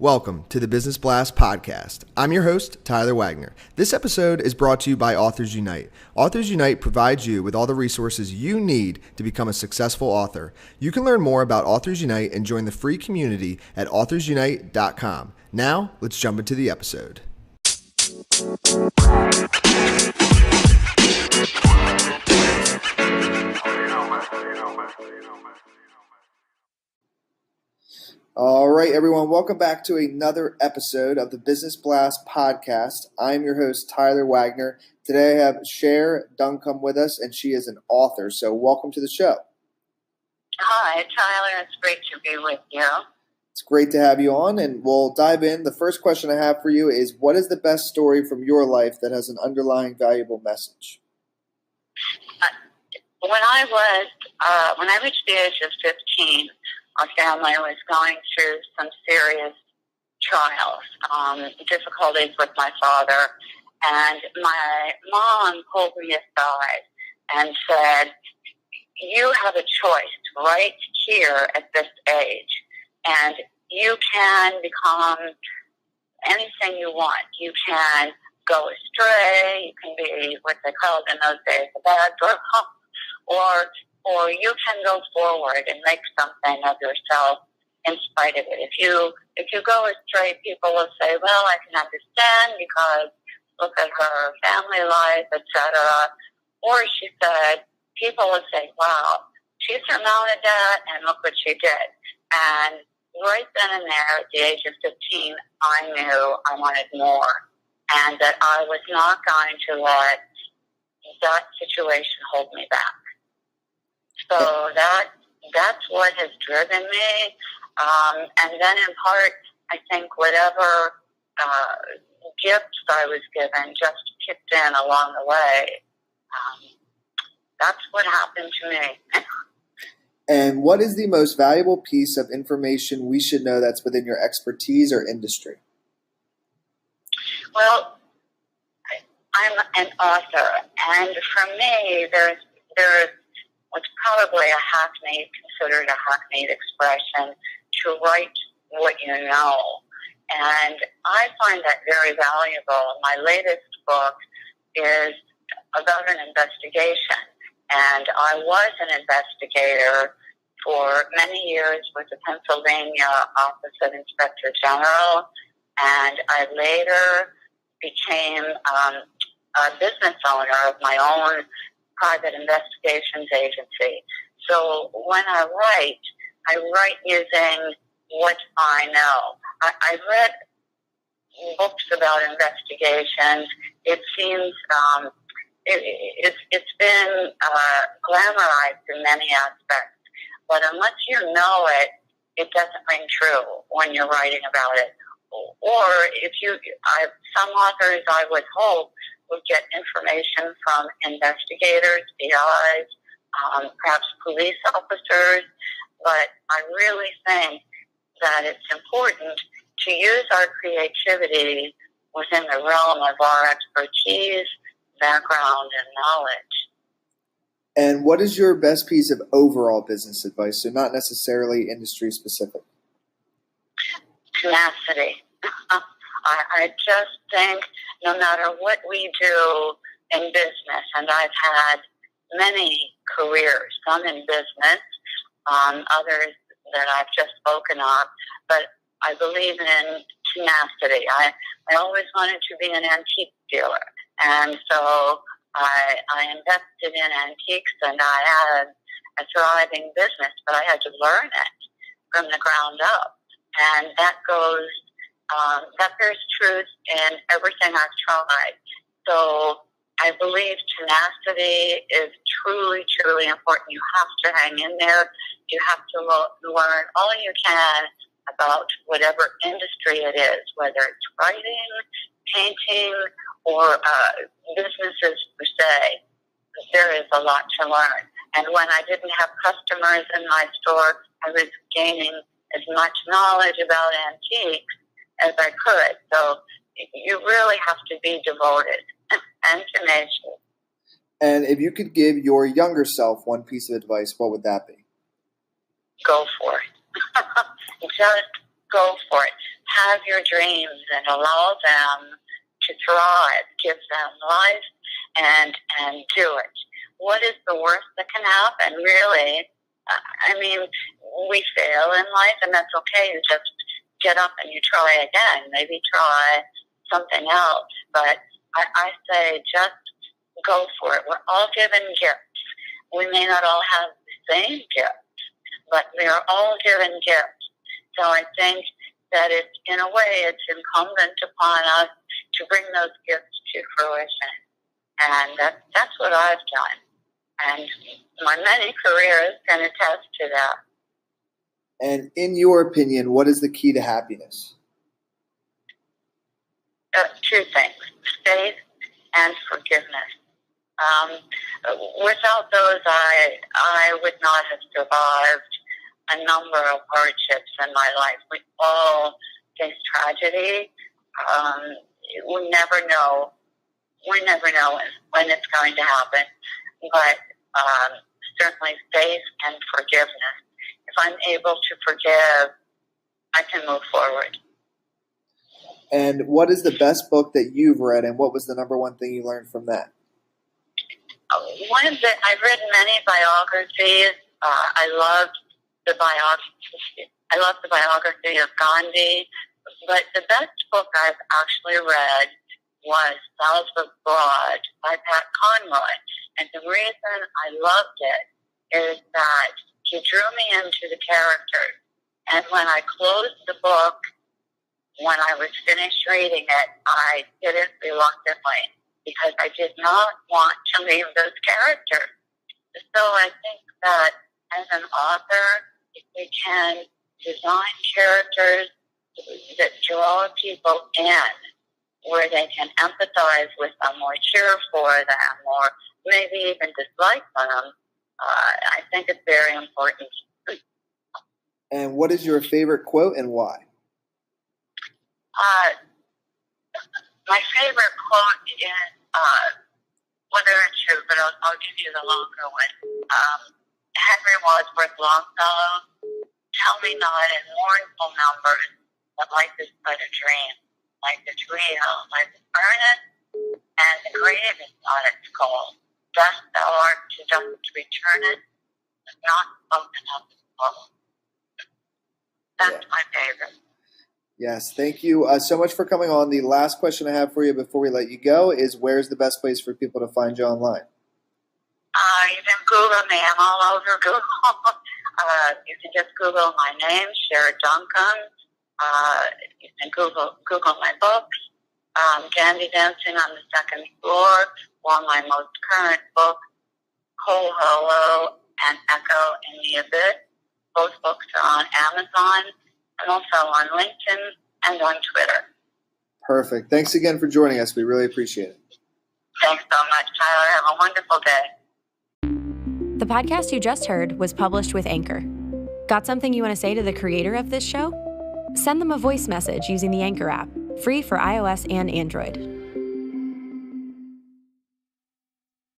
Welcome to the Business Blast podcast. I'm your host, Tyler Wagner. This episode is brought to you by Authors Unite. Authors Unite provides you with all the resources you need to become a successful author. You can learn more about Authors Unite and join the free community at authorsunite.com. Now, let's jump into the episode. All right, everyone. Welcome back to another episode of the Business Blast podcast. I'm your host, Tyler Wagner. Today I have Cher Duncombe with us, and she is an author. So welcome to the show. Hi, Tyler. It's great to be with you. It's great to have you on, and we'll dive in. The first question I have for you is, what is the best story from your life that has an underlying valuable message? When I reached the age of 15, our family was going through some serious trials, difficulties with my father, and my mom pulled me aside and said, "You have a choice right here at this age, and you can become anything you want. You can go astray, you can be what they called in those days a bad girl, or you can go forward and make something of yourself in spite of it. If you go astray, people will say, well, I can understand because look at her family life, etc." Or she said, people will say, wow, she surmounted that and look what she did. And right then and there, at the age of 15, I knew I wanted more and that I was not going to let that situation hold me back. So that's what has driven me. And then in part, I think whatever gifts I was given just kicked in along the way. That's what happened to me. And what is the most valuable piece of information we should know that's within your expertise or industry? Well, I'm an author, and for me, there's what's probably considered a hackneyed expression, to write what you know. And I find that very valuable. My latest book is about an investigation. And I was an investigator for many years with the Pennsylvania Office of Inspector General. And I later became a business owner of my own private investigations agency. So when I write using what I know. I read books about investigations. It seems it's been glamorized in many aspects, but unless you know it, it doesn't ring true when you're writing about it. Or some authors, I would hope, would get information from investigators, PIs, perhaps police officers, but I really think that it's important to use our creativity within the realm of our expertise, background, and knowledge. And what is your best piece of overall business advice, so not necessarily industry specific? Tenacity. I just think no matter what we do in business, and I've had many careers, some in business, others that I've just spoken of, but I believe in tenacity. I always wanted to be an antique dealer, and so I invested in antiques, and I had a thriving business, but I had to learn it from the ground up, and that bears truth in everything I've tried. So I believe tenacity is truly, truly important. You have to hang in there. You have to learn all you can about whatever industry it is, whether it's writing, painting, or businesses per se. There is a lot to learn. And when I didn't have customers in my store, I was gaining as much knowledge about antiques as I could. So you really have to be devoted and tenacious. And if you could give your younger self one piece of advice, what would that be? Go for it. Just go for it. have your dreams and allow them to thrive, give them life, and do it. What is the worst that can happen, really? I mean, we fail in life, and that's okay. You just get up and you try again. Maybe try something else. But I say just go for it. We're all given gifts. We may not all have the same gifts, but we are all given gifts. So I think that in a way, it's incumbent upon us to bring those gifts to fruition. And that's what I've done. And my many careers can attest to that. And in your opinion, what is the key to happiness? Two things, faith and forgiveness. Without those, I would not have survived a number of hardships in my life. We all face tragedy. We never know. We never know when it's going to happen. But certainly faith and forgiveness. If I'm able to forgive, I can move forward. And what is the best book that you've read, and what was the number one thing you learned from that? I've read many biographies. I loved the biography of Gandhi. But the best book I've actually read was South Abroad by Pat Conroy. And the reason I loved it is that he drew me into the characters. And when I closed the book, when I was finished reading it, I did it reluctantly because I did not want to leave those characters. So I think that as an author, if we can design characters that draw people in, where they can empathize with them or cheer for them or maybe even dislike them, I think it's very important. And what is your favorite quote and why? My favorite quote is, whether it's true, but I'll give you the longer one. Henry Wadsworth Longfellow, tell me not in mournful numbers that life is but a dream. Life is real, life is earnest, and the grave is not its goal. Dust thou art to dust returnest, but not spoken of as goal. That's my favorite. Yes, thank you so much for coming on. The last question I have for you before we let you go is, where's the best place for people to find you online? You can Google me. I'm all over Google. You can just Google my name, Cher Duncombe. You can Google my books, Dandy Dancing on the Second Floor, or my most current book, Coal Hollow and Echo in the Abyss. Both books are on Amazon and also on LinkedIn and on Twitter. Perfect. Thanks again for joining us. We really appreciate it. Thanks so much, Tyler. Have a wonderful day. The podcast you just heard was published with Anchor. Got something you want to say to the creator of this show? Send them a voice message using the Anchor app, free for iOS and Android.